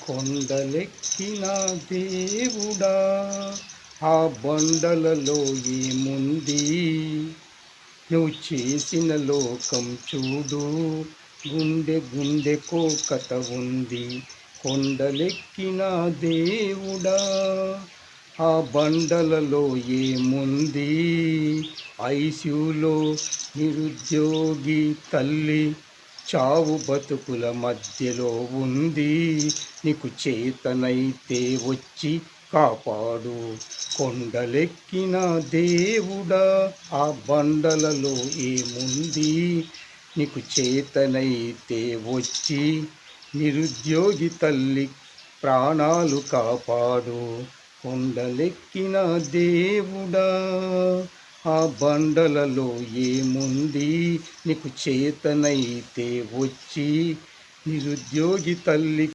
కొండలెక్కిన దేవుడా, ఆ బండలలో ఏముంది? నువ్వు చేసిన లోకం చూడు, గుండె గుండెకో కథ ఉంది. కొండలెక్కిన దేవుడా, ఆ బండలలో ఏముంది? ఐసీయూలో నిరుద్యోగి తల్లి చావు బతుకుల మధ్యలో ఉంది. నీకు చేతనైతే వచ్చి కాపాడు. కొండలెక్కిన దేవుడా, ఆ బండలలో ఏముంది? నీకు చేతనైతే వచ్చి నిరుద్యోగి తల్లి ప్రాణాలు కాపాడు. కొండలెక్కిన దేవుడా, ఆ బండలలో ఏముంది? నీకు చేతనైతే వచ్చి నిరుద్యోగి తల్లి